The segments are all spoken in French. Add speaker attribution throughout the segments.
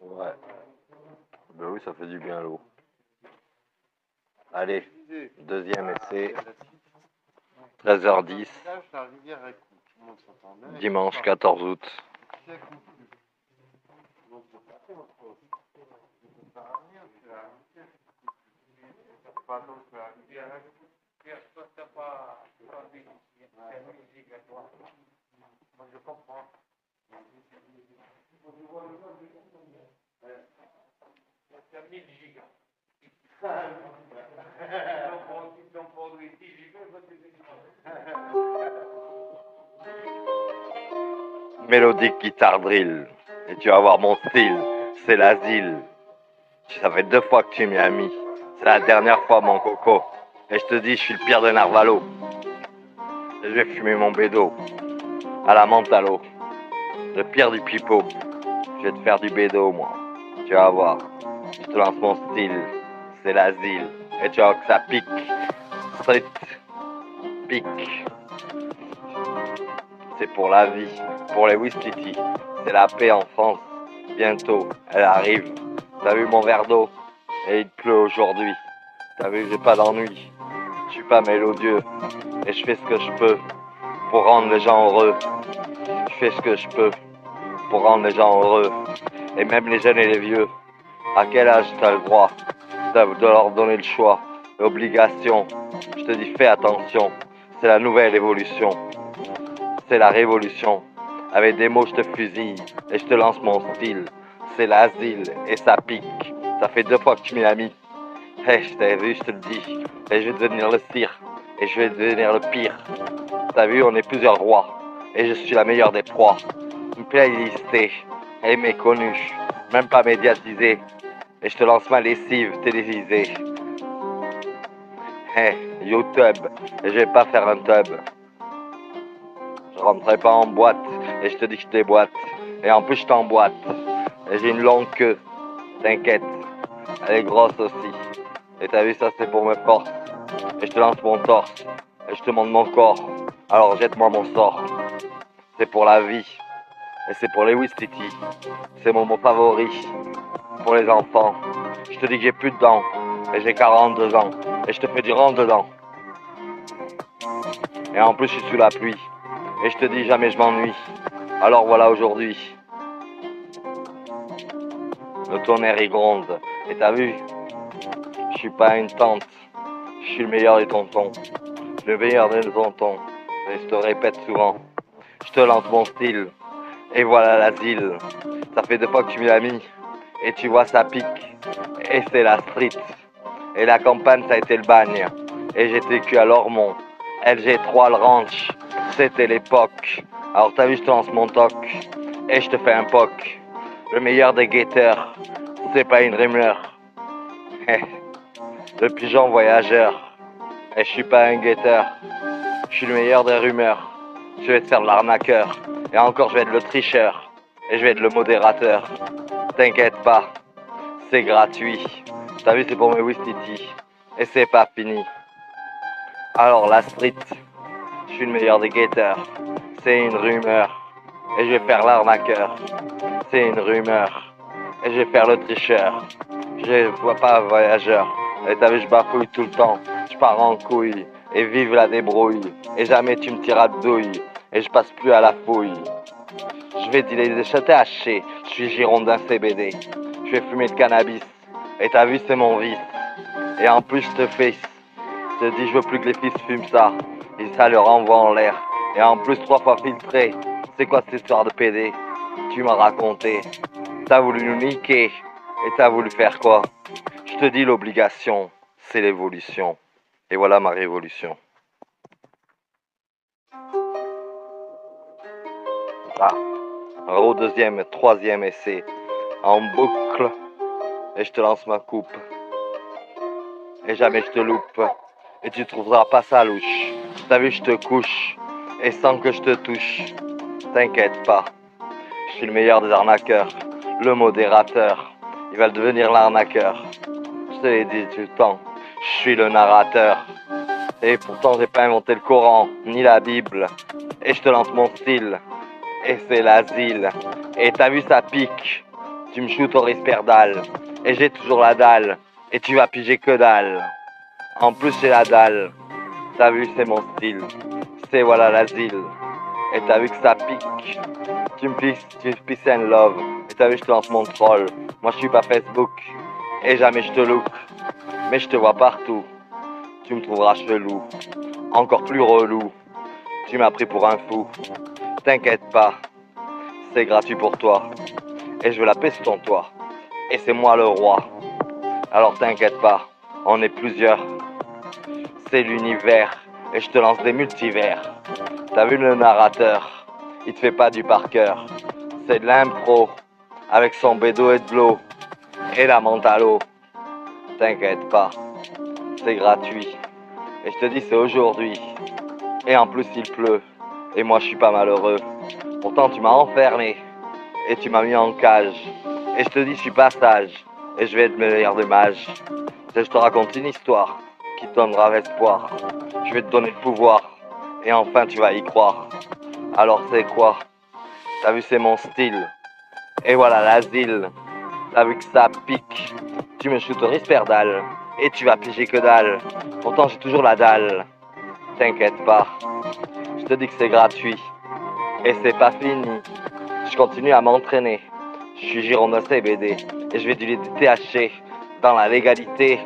Speaker 1: Ouais. Ben oui, ça fait du bien l'eau. Allez, deuxième essai. 13h10. Dimanche 14 août. Mélodique guitare drill. Et tu vas voir mon style. C'est l'asile. Ça fait 2 fois que tu m'y as mis. C'est la dernière fois, mon coco. Et je te dis, je suis le pire de Narvalo. Et je vais fumer mon bédo. À la menthe à l'eau. Le pire du pipeau. Je vais te faire du bédo, moi. Tu vas voir. Je te lance mon style. C'est l'asile. Et tu vas voir que ça pique. Street. Pique. C'est pour la vie. Pour les Wistiti. C'est la paix en France. Bientôt. Elle arrive. T'as vu mon verre d'eau? Et il pleut aujourd'hui. T'as vu, j'ai pas d'ennui. Je suis pas mélodieux. Et je fais ce que je peux pour rendre les gens heureux. Je fais ce que je peux pour rendre les gens heureux. Et même les jeunes et les vieux. À quel âge t'as le droit de leur donner le choix, l'obligation? Je te dis, fais attention. C'est la nouvelle évolution. C'est la révolution. Avec des mots, je te fusille et je te lance mon style. C'est l'asile et ça pique. Ça fait 2 fois que tu m'y as mis. Hey, je t'avais vu, je te le dis. Et je vais devenir le cire. Et je vais devenir le pire. T'as vu, on est plusieurs rois. Et je suis la meilleure des proies. Une playlistée. Elle est méconnue. Même pas médiatisée. Et je te lance ma lessive télévisée. Hey, YouTube. Et je vais pas faire un tub. Je rentrerai pas en boîte. Et je te dis que je déboîte. Et en plus, je t'emboîte. Et j'ai une longue queue. T'inquiète. Elle est grosse aussi. Et t'as vu, ça c'est pour mes forces. Et je te lance mon torse. Et je te montre mon corps. Alors jette-moi mon sort. C'est pour la vie. Et c'est pour les Wistiti. C'est mon mot favori. Pour les enfants. Je te dis que j'ai plus de dents. Et j'ai 42 ans. Et je te fais du rentre dedans. Et en plus je suis sous la pluie. Et je te dis jamais je m'ennuie. Alors voilà aujourd'hui. Le tonnerre il gronde. Et t'as vu? Je suis pas une tante. Je suis le meilleur des tontons. Le meilleur des tontons. Et je te répète souvent. Je te lance mon style. Et voilà l'asile. Ça fait 2 fois que tu m'y l'as mis. Et tu vois ça pique. Et c'est la street. Et la campagne ça a été le bagne. Et j'ai vécu à Lormont. LG3 le ranch. C'était l'époque. Alors t'as vu, je te lance mon toc. Et je te fais un poc. Le meilleur des guetteurs. C'est pas une rumeur. Le pigeon voyageur. Et je suis pas un guetteur. Je suis le meilleur des rumeurs. Je vais te faire de l'arnaqueur. Et encore je vais être le tricheur. Et je vais être le modérateur. T'inquiète pas. C'est gratuit. T'as vu, c'est pour mes Wistiti. Et c'est pas fini. Alors la street. Je suis le meilleur des guetteurs. C'est une rumeur. Et je vais faire l'arnaqueur. C'est une rumeur. Et je vais faire le tricheur. Je vois pas voyageur. Et t'as vu, je bafouille tout le temps. Je pars en couille. Et vive la débrouille. Et jamais tu me tiras de douille. Et je passe plus à la fouille. Je vais dealer des THC. Je suis girondin CBD. Je vais fumer le cannabis. Et t'as vu, c'est mon vice. Et en plus, je te fais. Je te dis, je veux plus que les fils fument ça. Et ça leur envoie en l'air. Et en plus, 3 fois filtré. C'est quoi cette histoire de PD? Tu m'as raconté. T'as voulu nous niquer. Et t'as voulu faire quoi? Je te dis, l'obligation, c'est l'évolution. Et voilà ma révolution. Ah, au deuxième, troisième essai. En boucle. Et je te lance ma coupe. Et jamais je te loupe. Et tu trouveras pas ça louche. T'as vu, je te couche. Et sans que je te touche. T'inquiète pas. Je suis le meilleur des arnaqueurs. Le modérateur. Il va devenir l'arnaqueur. Je te l'ai dit tout le temps. Je suis le narrateur. Et pourtant j'ai pas inventé le Coran, ni la Bible. Et je te lance mon style. et c'est l'asile. Et t'as vu ça pique, tu me shootes au risperdal, et j'ai toujours la dalle, et tu vas piger que dalle. En plus j'ai la dalle, t'as vu c'est mon style, c'est voilà l'asile. Et t'as vu que ça pique, tu me pisses, tu peace and love, et t'as vu je te lance mon troll. Moi je suis pas Facebook, et jamais je te look, mais je te vois partout, tu me trouveras chelou, encore plus relou, tu m'as pris pour un fou. T'inquiète pas, c'est gratuit pour toi, et je veux la paix sur ton toit, et c'est moi le roi. Alors t'inquiète pas, on est plusieurs, c'est l'univers, et je te lance des multivers. T'as vu le narrateur, il te fait pas du par cœur, c'est de l'impro, avec son bédo et de l'eau, et la menthe à l'eau. T'inquiète pas, c'est gratuit, et je te dis c'est aujourd'hui, et en plus il pleut, et moi je suis pas malheureux. Pourtant tu m'as enfermé, et tu m'as mis en cage, et je te dis je suis pas sage, et je vais être le meilleur des mages. Je te raconte une histoire qui te donnera l'espoir. Je vais te donner le pouvoir, et enfin tu vas y croire. Alors c'est quoi? T'as vu c'est mon style, et voilà l'asile. T'as vu que ça pique, tu me shootes au risperdal, et tu vas piger que dalle. Pourtant j'ai toujours la dalle, t'inquiète pas, je te dis que c'est gratuit, et c'est pas fini. Je continue à m'entraîner, je suis Girondin CBD, et je vais du THC dans la légalité.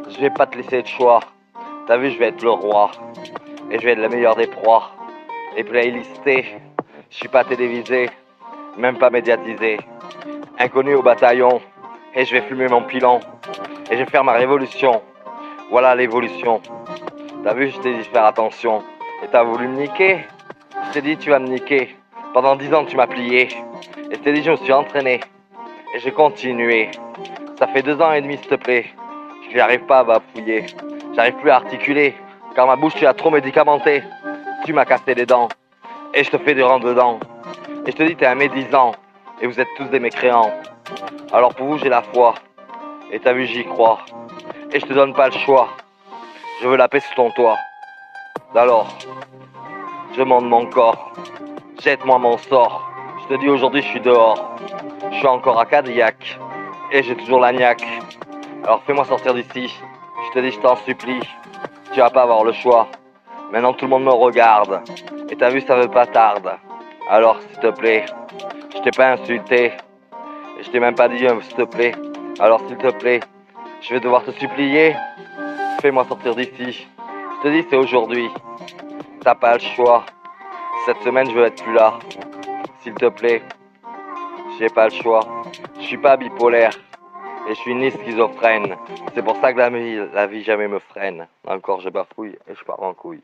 Speaker 1: Je vais pas te laisser de choix, t'as vu je vais être le roi, et je vais être le meilleur des proies. Et playlisté, je suis pas télévisé, même pas médiatisé. Inconnu au bataillon, et je vais fumer mon pilon, et je vais faire ma révolution. Voilà l'évolution. T'as vu, je t'ai dit de faire attention, et t'as voulu me niquer. Je t'ai dit tu vas me niquer. Pendant 10 ans tu m'as plié, et je t'ai dit je me suis entraîné, et j'ai continué. Ça fait 2 ans et demi s'il te plaît, j'arrive pas à bafouiller, j'arrive plus à articuler, car ma bouche tu as trop médicamenté. Tu m'as cassé les dents, et je te fais du rentre-dedans. Et je te dis t'es un médisant, et vous êtes tous des mécréants. Alors pour vous j'ai la foi, et t'as vu j'y crois, et je te donne pas le choix. Je veux la paix sur ton toit. Alors, je demande mon corps, jette-moi mon sort. Je te dis aujourd'hui je suis dehors, je suis encore à Cadillac, et j'ai toujours la niaque. Alors fais-moi sortir d'ici, je te dis je t'en supplie, tu vas pas avoir le choix. Maintenant tout le monde me regarde, et t'as vu ça veut pas tarde. Alors s'il te plaît, je t'ai pas insulté, et je t'ai même pas dit s'il te plaît. Alors s'il te plaît, je vais devoir te supplier, fais-moi sortir d'ici. Je te dis c'est aujourd'hui, t'as pas le choix. Cette semaine je veux être plus là, s'il te plaît, j'ai pas le choix. Je suis pas bipolaire, et je suis ni schizophrène. C'est pour ça que la vie jamais me freine. Encore je bafouille et je pars en couille.